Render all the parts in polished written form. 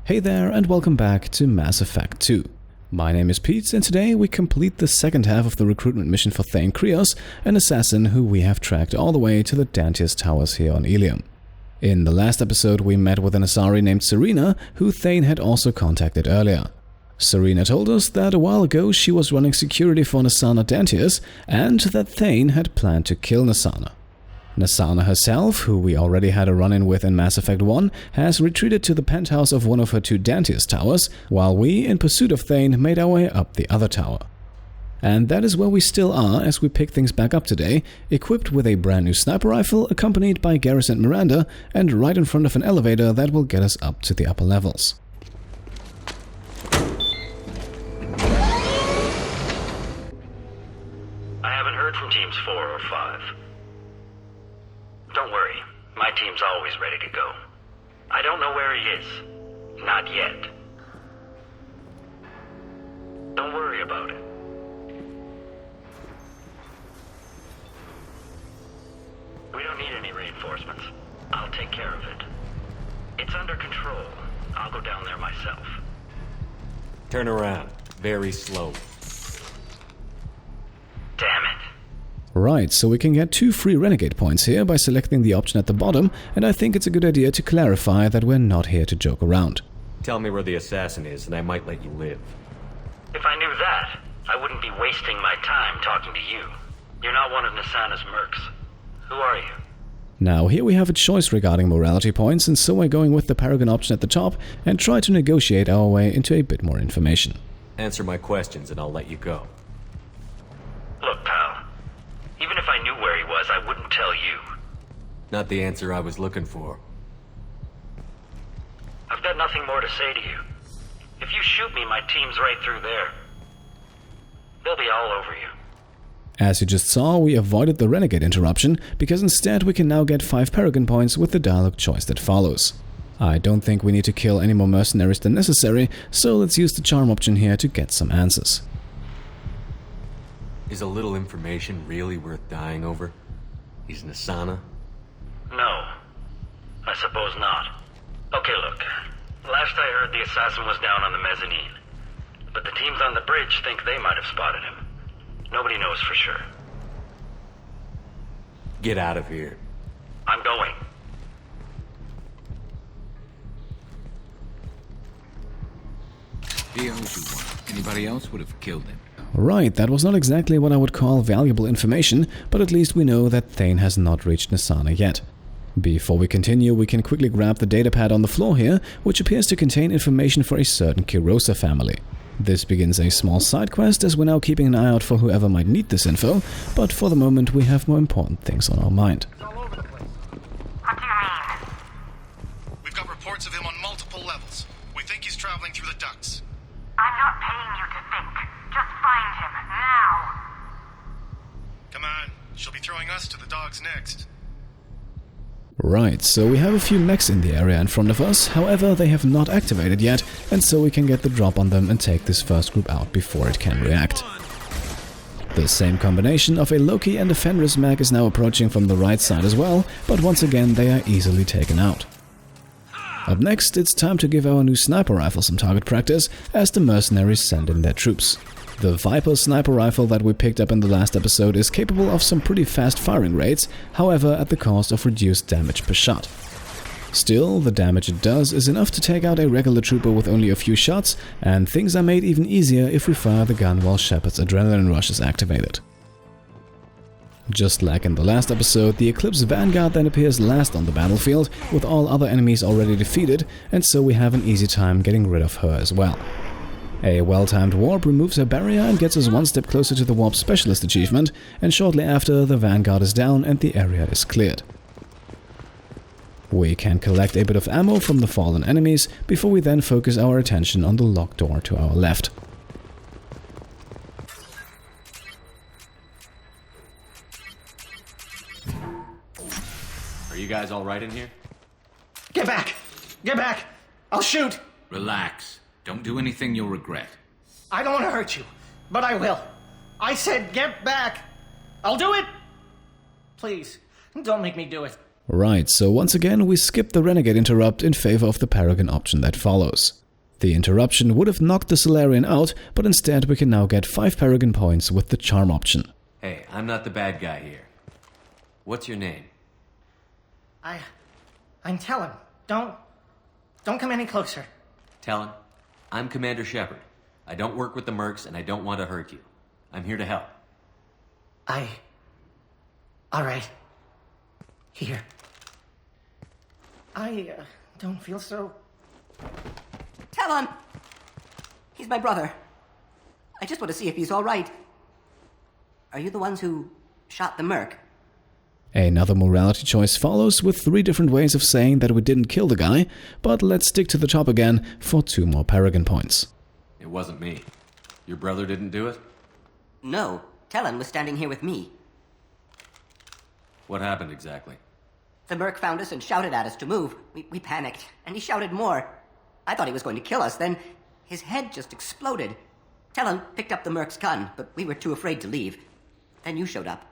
Hey there and welcome back to Mass Effect 2. My name is Pete and today we complete the second half of the recruitment mission for Thane Krios, an assassin who we have tracked all the way to the Dantius Towers here on Ilium. In the last episode we met with an Asari named Seryna, who Thane had also contacted earlier. Seryna told us that a while ago she was running security for Nassana Dantius and that Thane had planned to kill Nassana. Nassana herself, who we already had a run-in with in Mass Effect 1, has retreated to the penthouse of one of her two Dantius Towers, while we, in pursuit of Thane, made our way up the other tower. And that is where we still are as we pick things back up today, equipped with a brand new sniper rifle accompanied by Garrus and Miranda, and right in front of an elevator that will get us up to the upper levels. I haven't heard from teams 4 or 5. Don't worry, my team's always ready to go. I don't know where he is. Not yet. Don't worry about it. We don't need any reinforcements. I'll take care of it. It's under control. I'll go down there myself. Turn around. Very slow. Damn it. Right, so we can get 2 free Renegade points here by selecting the option at the bottom, and I think it's a good idea to clarify that we're not here to joke around. Tell me where the assassin is and I might let you live. If I knew that, I wouldn't be wasting my time talking to you. You're not one of Nassana's mercs. Who are you? Now here we have a choice regarding morality points, and so we're going with the Paragon option at the top and try to negotiate our way into a bit more information. Answer my questions and I'll let you go. Look, pal. Even if I knew where he was, I wouldn't tell you. Not the answer I was looking for. I've got nothing more to say to you. If you shoot me, my team's right through there. They'll be all over you. As you just saw, we avoided the Renegade interruption, because instead we can now get 5 Paragon points with the dialogue choice that follows. I don't think we need to kill any more mercenaries than necessary, so let's use the charm option here to get some answers. Is a little information really worth dying over? He's Nassana? No. I suppose not. Okay, look. Last I heard, the assassin was down on the mezzanine. But the teams on the bridge think they might have spotted him. Nobody knows for sure. Get out of here. I'm going. He owes you one. Anybody else would have killed him. Right, that was not exactly what I would call valuable information, but at least we know that Thane has not reached Nassana yet. Before we continue, we can quickly grab the datapad on the floor here, which appears to contain information for a certain Kirosa family. This begins a small side quest as we're now keeping an eye out for whoever might need this info, but for the moment we have more important things on our mind. What do you mean? We've got reports of him on multiple levels. We think he's traveling through the ducts. I'm not paying you to think. Just find him, now! Come on, she'll be throwing us to the dogs next. Right, so we have a few mechs in the area in front of us, however they have not activated yet, and so we can get the drop on them and take this first group out before it can react. The same combination of a Loki and a Fenris mech is now approaching from the right side as well, but once again they are easily taken out. Up next, it's time to give our new sniper rifle some target practice as the mercenaries send in their troops. The Viper sniper rifle that we picked up in the last episode is capable of some pretty fast firing rates, however at the cost of reduced damage per shot. Still, the damage it does is enough to take out a regular trooper with only a few shots, and things are made even easier if we fire the gun while Shepard's adrenaline rush is activated. Just like in the last episode, the Eclipse Vanguard then appears last on the battlefield, with all other enemies already defeated, and so we have an easy time getting rid of her as well. A well-timed warp removes her barrier and gets us one step closer to the Warp Specialist achievement, and shortly after, the Vanguard is down and the area is cleared. We can collect a bit of ammo from the fallen enemies, before we then focus our attention on the locked door to our left. Are you guys alright in here? Get back! Get back! I'll shoot! Relax. Don't do anything you'll regret. I don't want to hurt you, but I will. I said get back! I'll do it! Please, don't make me do it. Right, so once again we skip the Renegade Interrupt in favor of the Paragon option that follows. The interruption would have knocked the Salarian out, but instead we can now get 5 Paragon points with the Charm option. Hey, I'm not the bad guy here. What's your name? I'm Talon. Don't come any closer. Talon, I'm Commander Shepard. I don't work with the mercs and I don't want to hurt you. I'm here to help. Alright. Here. I don't feel so... Talon! He's my brother. I just want to see if he's alright. Are you the ones who shot the merc? Another morality choice follows with 3 different ways of saying that we didn't kill the guy, but let's stick to the top again for 2 more Paragon points. It wasn't me. Your brother didn't do it? No, Talon was standing here with me. What happened exactly? The merc found us and shouted at us to move. We panicked, and he shouted more. I thought he was going to kill us, then his head just exploded. Talon picked up the merc's gun, but we were too afraid to leave. Then you showed up.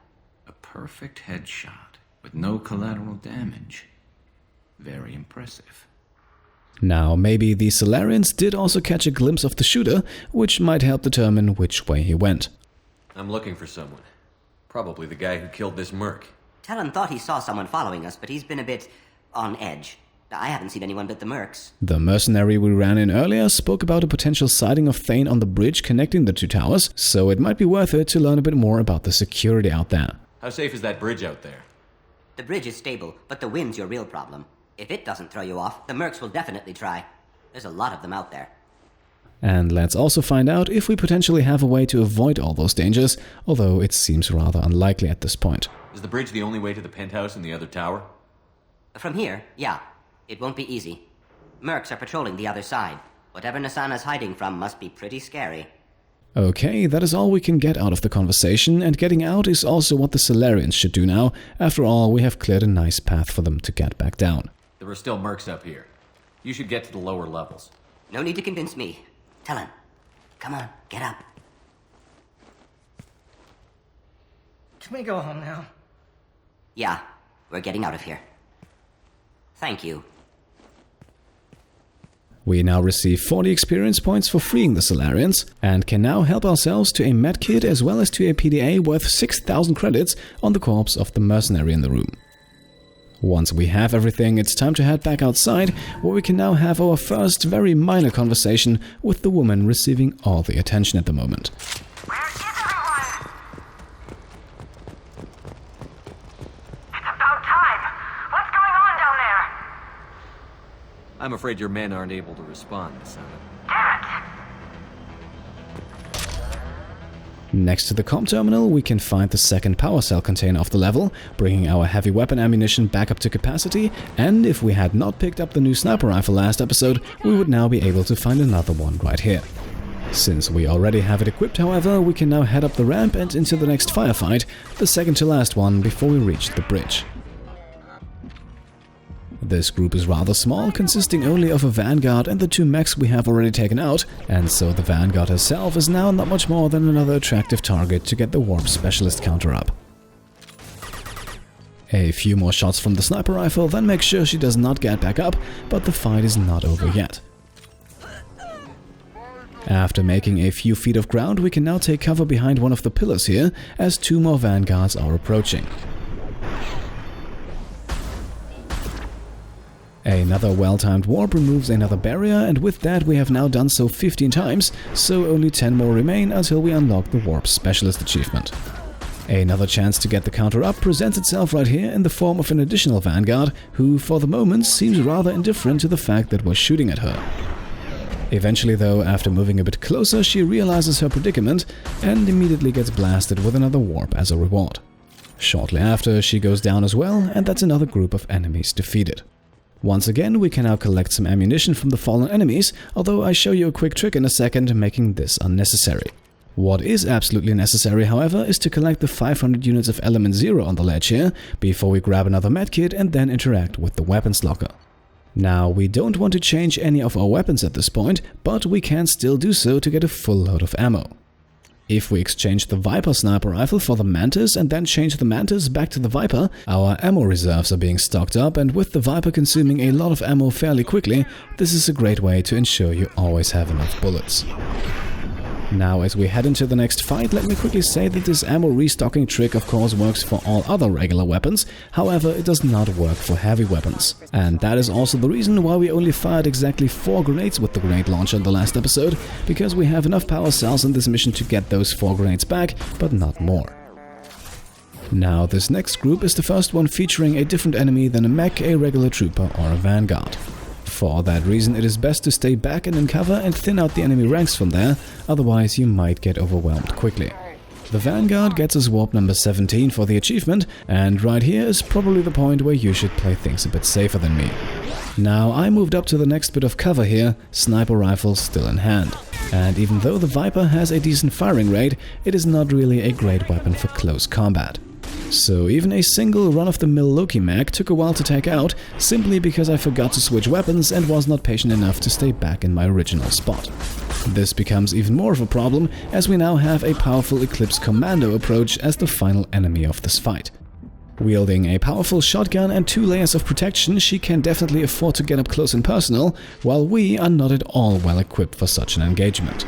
A perfect headshot with no collateral damage. Very impressive. Now, maybe the Salarians did also catch a glimpse of the shooter, which might help determine which way he went. I'm looking for someone. Probably the guy who killed this merc. Talon thought he saw someone following us, but he's been a bit on edge. I haven't seen anyone but the mercs. The mercenary we ran in earlier spoke about a potential sighting of Thane on the bridge connecting the 2 towers, so it might be worth it to learn a bit more about the security out there. How safe is that bridge out there? The bridge is stable, but the wind's your real problem. If it doesn't throw you off, the mercs will definitely try. There's a lot of them out there. And let's also find out if we potentially have a way to avoid all those dangers, although it seems rather unlikely at this point. Is the bridge the only way to the penthouse in the other tower? From here, yeah. It won't be easy. Mercs are patrolling the other side. Whatever Nassana's hiding from must be pretty scary. Okay, that is all we can get out of the conversation, and getting out is also what the Salarians should do now. After all, we have cleared a nice path for them to get back down. There are still mercs up here. You should get to the lower levels. No need to convince me. Talon, come on, get up. Can we go home now? Yeah, we're getting out of here. Thank you. We now receive 40 experience points for freeing the Salarians, and can now help ourselves to a medkit as well as to a PDA worth 6,000 credits on the corpse of the mercenary in the room. Once we have everything, it's time to head back outside, where we can now have our first very minor conversation with the woman receiving all the attention at the moment. Where is everyone? It's about time. What's going on down there? I'm afraid your men aren't able to respond, Nassana. Damn it! Next to the comm terminal, we can find the second power cell container of the level, bringing our heavy weapon ammunition back up to capacity, and if we had not picked up the new sniper rifle last episode, we would now be able to find another one right here. Since we already have it equipped, however, we can now head up the ramp and into the next firefight, the second to last one before we reach the bridge. This group is rather small, consisting only of a vanguard and the 2 mechs we have already taken out, and so the vanguard herself is now not much more than another attractive target to get the warp specialist counter up. A few more shots from the sniper rifle, then make sure she does not get back up, but the fight is not over yet. After making a few feet of ground, we can now take cover behind one of the pillars here, as 2 more vanguards are approaching. Another well-timed warp removes another barrier, and with that we have now done so 15 times, so only 10 more remain until we unlock the warp specialist achievement. Another chance to get the counter up presents itself right here in the form of an additional vanguard, who for the moment seems rather indifferent to the fact that we're shooting at her. Eventually though, after moving a bit closer, she realizes her predicament and immediately gets blasted with another warp as a reward. Shortly after, she goes down as well, and that's another group of enemies defeated. Once again, we can now collect some ammunition from the fallen enemies, although I show you a quick trick in a second, making this unnecessary. What is absolutely necessary, however, is to collect the 500 units of element 0 on the ledge here, before we grab another medkit and then interact with the weapons locker. Now, we don't want to change any of our weapons at this point, but we can still do so to get a full load of ammo. If we exchange the Viper sniper rifle for the Mantis and then change the Mantis back to the Viper, our ammo reserves are being stocked up, and with the Viper consuming a lot of ammo fairly quickly, this is a great way to ensure you always have enough bullets. Now, as we head into the next fight, let me quickly say that this ammo restocking trick of course works for all other regular weapons, however it does not work for heavy weapons. And that is also the reason why we only fired exactly 4 grenades with the grenade launcher in the last episode, because we have enough power cells in this mission to get those 4 grenades back, but not more. Now, this next group is the first one featuring a different enemy than a mech, a regular trooper or a vanguard. For that reason, it is best to stay back and in cover and thin out the enemy ranks from there, otherwise you might get overwhelmed quickly. The Vanguard gets us warp number 17 for the achievement, and right here is probably the point where you should play things a bit safer than me. Now, I moved up to the next bit of cover here, sniper rifle still in hand. And even though the Viper has a decent firing rate, it is not really a great weapon for close combat. So even a single run-of-the-mill Loki mech took a while to take out, simply because I forgot to switch weapons and was not patient enough to stay back in my original spot. This becomes even more of a problem, as we now have a powerful Eclipse Commando approach as the final enemy of this fight. Wielding a powerful shotgun and 2 layers of protection, she can definitely afford to get up close and personal, while we are not at all well equipped for such an engagement.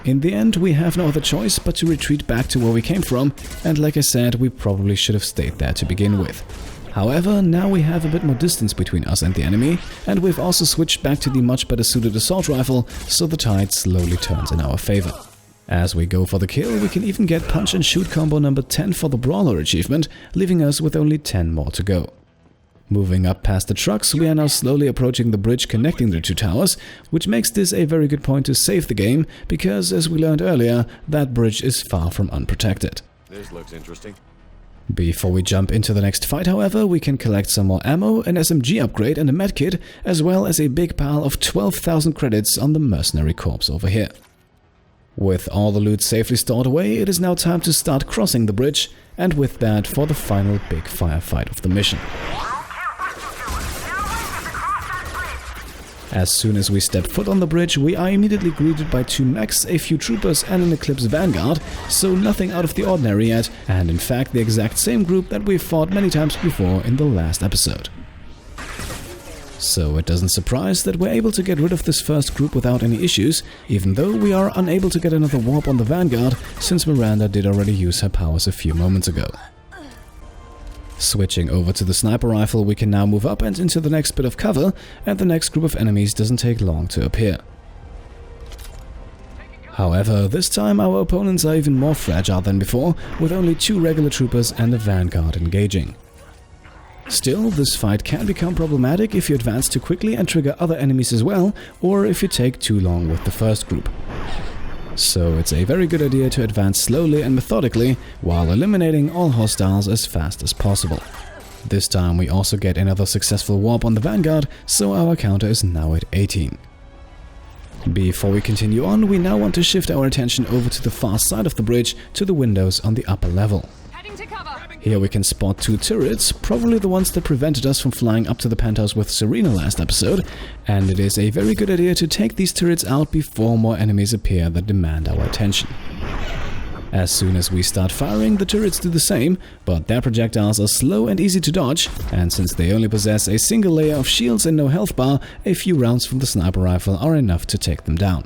In the end, we have no other choice but to retreat back to where we came from, and like I said, we probably should have stayed there to begin with. However, now we have a bit more distance between us and the enemy, and we've also switched back to the much better suited assault rifle, so the tide slowly turns in our favor. As we go for the kill, we can even get punch and shoot combo number 10 for the Brawler achievement, leaving us with only 10 more to go. Moving up past the trucks, we are now slowly approaching the bridge connecting the 2 towers, which makes this a very good point to save the game, because, as we learned earlier, that bridge is far from unprotected. This looks interesting. Before we jump into the next fight, however, we can collect some more ammo, an SMG upgrade and a medkit, as well as a big pile of 12,000 credits on the mercenary corps over here. With all the loot safely stored away, it is now time to start crossing the bridge, and with that for the final big firefight of the mission. As soon as we step foot on the bridge, we are immediately greeted by 2 mechs, a few troopers and an Eclipse Vanguard, so nothing out of the ordinary yet, and in fact the exact same group that we've fought many times before in the last episode. So it doesn't surprise that we're able to get rid of this first group without any issues, even though we are unable to get another warp on the Vanguard, since Miranda did already use her powers a few moments ago. Switching over to the sniper rifle, we can now move up and into the next bit of cover, and the next group of enemies doesn't take long to appear. However, this time our opponents are even more fragile than before, with only 2 regular troopers and a Vanguard engaging. Still, this fight can become problematic if you advance too quickly and trigger other enemies as well, or if you take too long with the first group. So it's a very good idea to advance slowly and methodically, while eliminating all hostiles as fast as possible. This time we also get another successful warp on the Vanguard, so our counter is now at 18. Before we continue on, we now want to shift our attention over to the far side of the bridge, to the windows on the upper level. Here we can spot 2 turrets, probably the ones that prevented us from flying up to the penthouse with Seryna last episode, and it is a very good idea to take these turrets out before more enemies appear that demand our attention. As soon as we start firing, the turrets do the same, but their projectiles are slow and easy to dodge, and since they only possess a single layer of shields and no health bar, a few rounds from the sniper rifle are enough to take them down.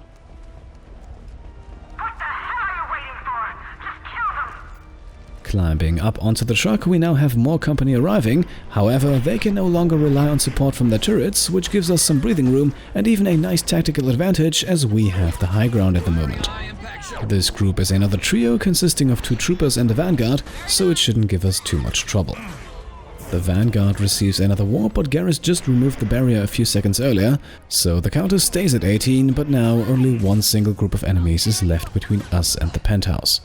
Climbing up onto the truck, we now have more company arriving. However, they can no longer rely on support from their turrets, which gives us some breathing room and even a nice tactical advantage, as we have the high ground at the moment. This group is another trio consisting of 2 troopers and a Vanguard, so it shouldn't give us too much trouble. The Vanguard receives another warp, but Garrus just removed the barrier a few seconds earlier, so the counter stays at 18, but now only 1 single group of enemies is left between us and the penthouse.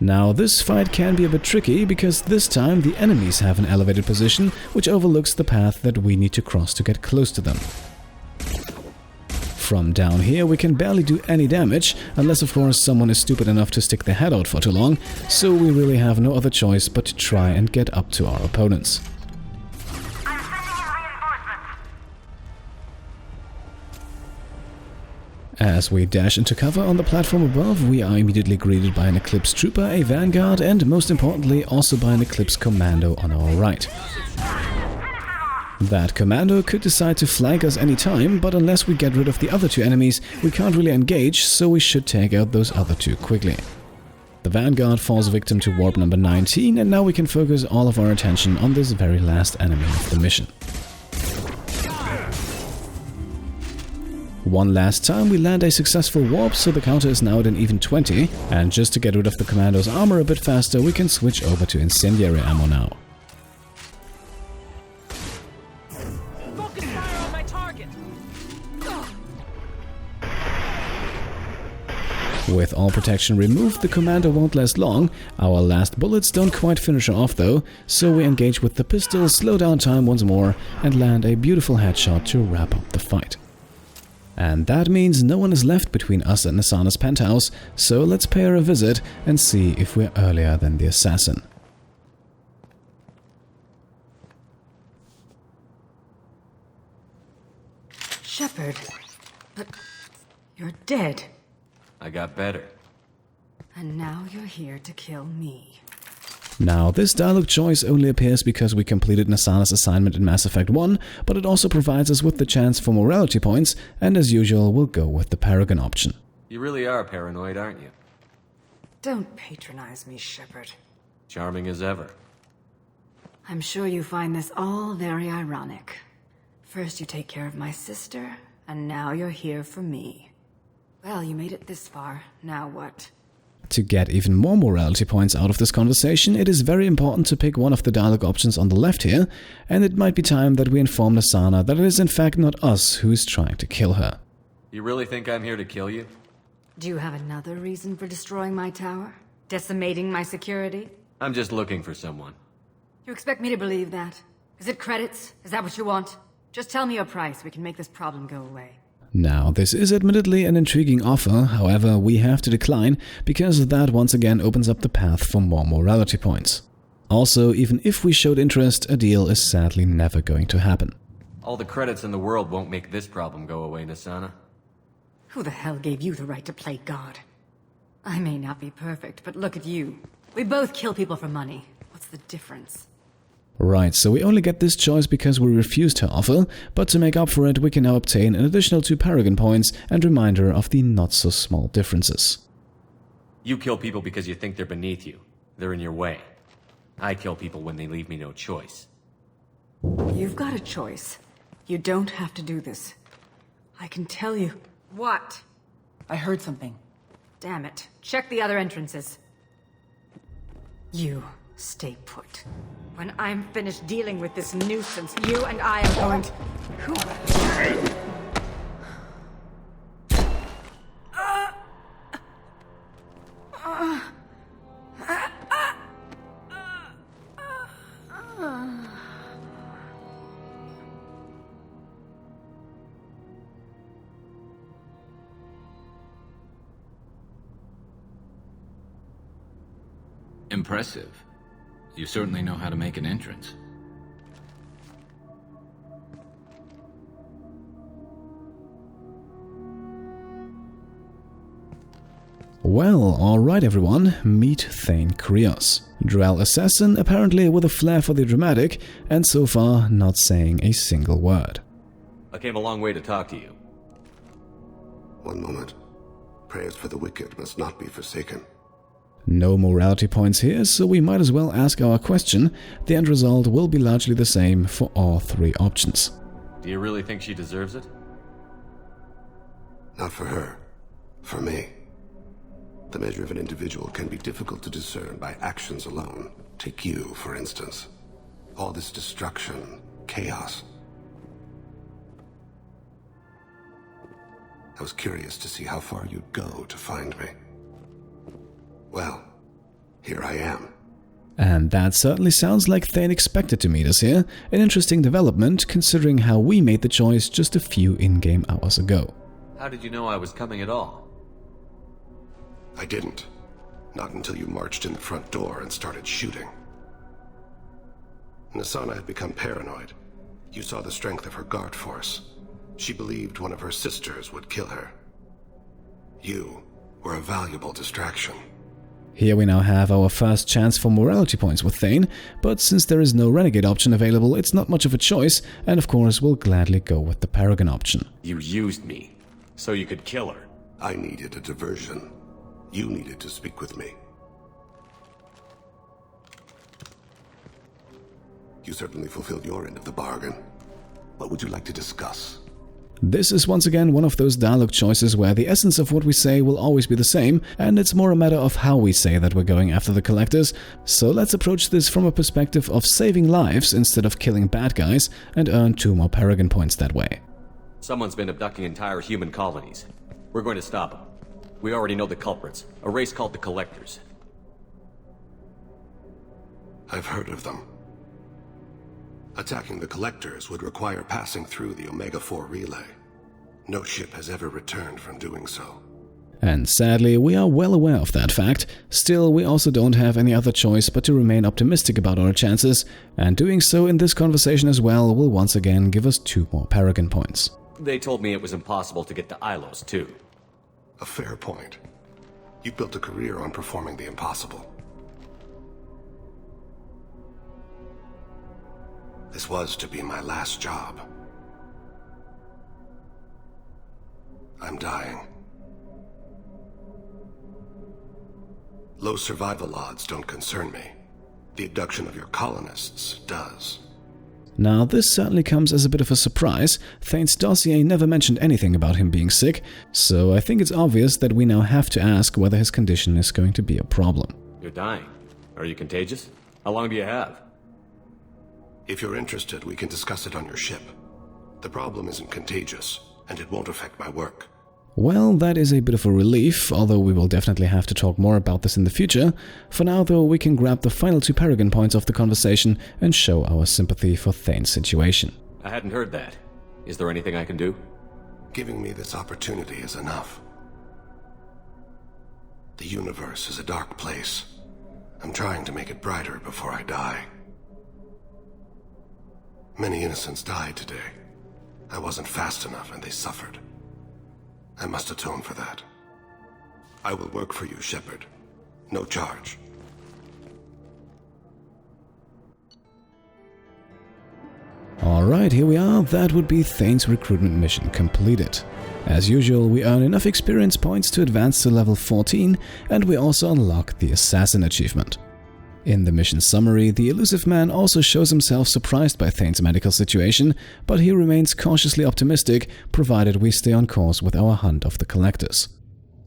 Now, this fight can be a bit tricky, because this time the enemies have an elevated position which overlooks the path that we need to cross to get close to them. From down here we can barely do any damage, unless of course someone is stupid enough to stick their head out for too long, so we really have no other choice but to try and get up to our opponents. As we dash into cover on the platform above, we are immediately greeted by an Eclipse Trooper, a Vanguard, and most importantly also by an Eclipse Commando on our right. That Commando could decide to flank us anytime, but unless we get rid of the other two enemies, we can't really engage, so we should take out those other two quickly. The Vanguard falls victim to warp number 19, and now we can focus all of our attention on this very last enemy of the mission. One last time we land a successful warp, so the counter is now at an even 20, and just to get rid of the Commando's armor a bit faster, we can switch over to incendiary ammo now. Focus fire on my target. With all protection removed, the Commando won't last long. Our last bullets don't quite finish her off though, so we engage with the pistol, slow down time once more, and land a beautiful headshot to wrap up the fight. And that means no one is left between us and Nassana's penthouse, so let's pay her a visit and see if we're earlier than the assassin. Shepard, but you're dead. I got better. And now you're here to kill me. Now, this dialogue choice only appears because we completed Nassana's assignment in Mass Effect 1, but it also provides us with the chance for morality points, and as usual, we'll go with the Paragon option. You really are paranoid, aren't you? Don't patronize me, Shepard. Charming as ever. I'm sure you find this all very ironic. First you take care of my sister, and now you're here for me. Well, you made it this far. Now what? To get even more morality points out of this conversation, it is very important to pick one of the dialogue options on the left here, and it might be time that we inform Nassana that it is in fact not us who is trying to kill her. You really think I'm here to kill you? Do you have another reason for destroying my tower? Decimating my security? I'm just looking for someone. You expect me to believe that? Is it credits? Is that what you want? Just tell me your price, we can make this problem go away. Now, this is admittedly an intriguing offer, however, we have to decline, because that once again opens up the path for more morality points. Also, even if we showed interest, a deal is sadly never going to happen. All the credits in the world won't make this problem go away, Nassana. Who the hell gave you the right to play God? I may not be perfect, but look at you. We both kill people for money. What's the difference? Right, so we only get this choice because we refused her offer, but to make up for it we can now obtain an additional 2 Paragon points and reminder of the not-so-small differences. You kill people because you think they're beneath you. They're in your way. I kill people when they leave me no choice. You've got a choice. You don't have to do this. I can tell you. What? I heard something. Damn it. Check the other entrances. You stay put. When I'm finished dealing with this nuisance, you and I are going to... Who? Impressive. You certainly know how to make an entrance. Well, alright everyone, meet Thane Krios. Drell assassin, apparently with a flair for the dramatic, and so far not saying a single word. I came a long way to talk to you. One moment. Prayers for the wicked must not be forsaken. No morality points here, so we might as well ask our question. The end result will be largely the same for all 3 options. Do you really think she deserves it? Not for her. For me. The measure of an individual can be difficult to discern by actions alone. Take you, for instance. All this destruction, chaos. I was curious to see how far you'd go to find me. Well, here I am. And that certainly sounds like Thane expected to meet us here, an interesting development considering how we made the choice just a few in-game hours ago. How did you know I was coming at all? I didn't. Not until you marched in the front door and started shooting. Nassana had become paranoid. You saw the strength of her guard force. She believed one of her sisters would kill her. You were a valuable distraction. Here we now have our first chance for morality points with Thane, but since there is no renegade option available, it's not much of a choice, and of course we'll gladly go with the paragon option. You used me, so you could kill her. I needed a diversion. You needed to speak with me. You certainly fulfilled your end of the bargain. What would you like to discuss? This is once again one of those dialogue choices where the essence of what we say will always be the same, and it's more a matter of how we say that we're going after the collectors. So let's approach this from a perspective of saving lives instead of killing bad guys, and earn 2 more paragon points that way. Someone's been abducting entire human colonies. We're going to stop them. We already know the culprits, a race called the Collectors. I've heard of them. Attacking the Collectors would require passing through the Omega-4 relay. No ship has ever returned from doing so. And sadly, we are well aware of that fact. Still, we also don't have any other choice but to remain optimistic about our chances, and doing so in this conversation as well will once again give us 2 more paragon points. They told me it was impossible to get to Ilos, too. A fair point. You built a career on performing the impossible. This was to be my last job. I'm dying. Low survival odds don't concern me. The abduction of your colonists does. Now, this certainly comes as a bit of a surprise. Thane's dossier never mentioned anything about him being sick, so I think it's obvious that we now have to ask whether his condition is going to be a problem. You're dying. Are you contagious? How long do you have? If you're interested, we can discuss it on your ship. The problem isn't contagious, and it won't affect my work. Well, that is a bit of a relief, although we will definitely have to talk more about this in the future. For now, though, we can grab the final 2 paragon points of the conversation and show our sympathy for Thane's situation. I hadn't heard that. Is there anything I can do? Giving me this opportunity is enough. The universe is a dark place. I'm trying to make it brighter before I die. Many innocents died today. I wasn't fast enough and they suffered. I must atone for that. I will work for you, Shepard. No charge. Alright, here we are. That would be Thane's recruitment mission completed. As usual, we earn enough experience points to advance to level 14, and we also unlock the Assassin achievement. In the mission summary, the elusive man also shows himself surprised by Thane's medical situation, but he remains cautiously optimistic, provided we stay on course with our hunt of the Collectors.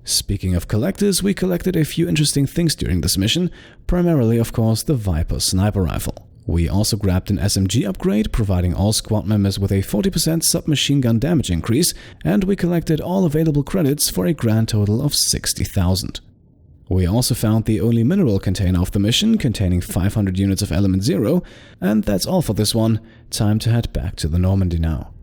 Speaking of Collectors, we collected a few interesting things during this mission, primarily of course the Viper sniper rifle. We also grabbed an SMG upgrade, providing all squad members with a 40% submachine gun damage increase, and we collected all available credits for a grand total of 60,000. We also found the only mineral container of the mission, containing 500 units of element 0, and that's all for this one. Time to head back to the Normandy now.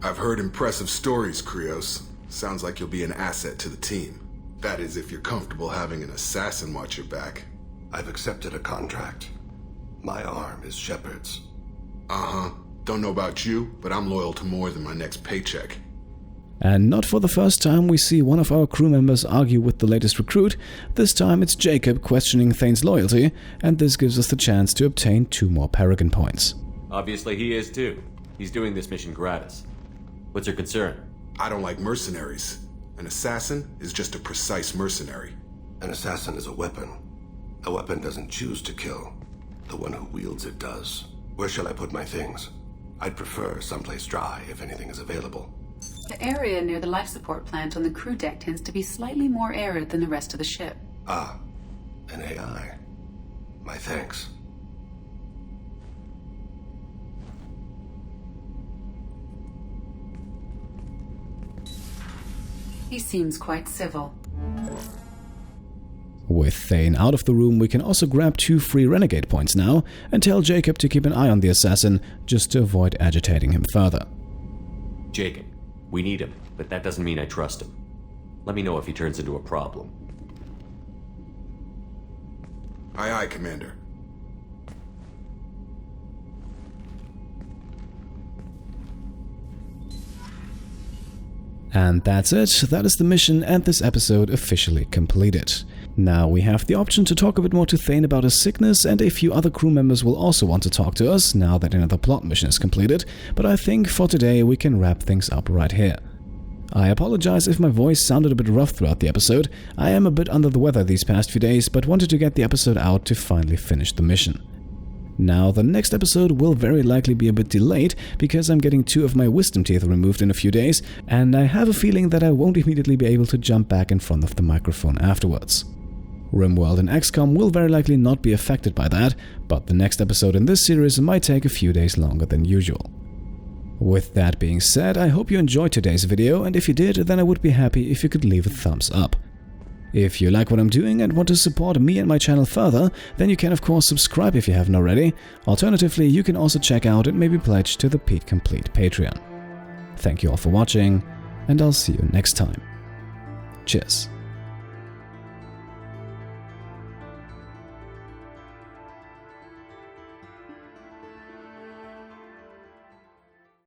I've heard impressive stories, Krios. Sounds like you'll be an asset to the team. That is, if you're comfortable having an assassin watch your back. I've accepted a contract. My arm is Shepard's. Uh-huh. Don't know about you, but I'm loyal to more than my next paycheck. And not for the first time we see one of our crew members argue with the latest recruit. This time it's Jacob questioning Thane's loyalty, and this gives us the chance to obtain 2 more paragon points. Obviously he is too. He's doing this mission gratis. What's your concern? I don't like mercenaries. An assassin is just a precise mercenary. An assassin is a weapon. A weapon doesn't choose to kill. The one who wields it does. Where shall I put my things? I'd prefer someplace dry if anything is available. The area near the life support plant on the crew deck tends to be slightly more arid than the rest of the ship. Ah, an AI. My thanks. He seems quite civil. With Thane out of the room, we can also grab 2 free renegade points now, and tell Jacob to keep an eye on the assassin, just to avoid agitating him further. Jacob, we need him, but that doesn't mean I trust him. Let me know if he turns into a problem. Aye, aye, Commander. And that's it, that is the mission and this episode officially completed. Now we have the option to talk a bit more to Thane about his sickness, and a few other crew members will also want to talk to us now that another plot mission is completed, but I think for today we can wrap things up right here. I apologize if my voice sounded a bit rough throughout the episode. I am a bit under the weather these past few days, but wanted to get the episode out to finally finish the mission. Now, the next episode will very likely be a bit delayed because I'm getting 2 of my wisdom teeth removed in a few days, and I have a feeling that I won't immediately be able to jump back in front of the microphone afterwards. RimWorld and XCOM will very likely not be affected by that, but the next episode in this series might take a few days longer than usual. With that being said, I hope you enjoyed today's video, and if you did, then I would be happy if you could leave a thumbs up. If you like what I'm doing and want to support me and my channel further, then you can of course subscribe if you haven't already. Alternatively, you can also check out and maybe pledge to the Pete Complete Patreon. Thank you all for watching, and I'll see you next time. Cheers.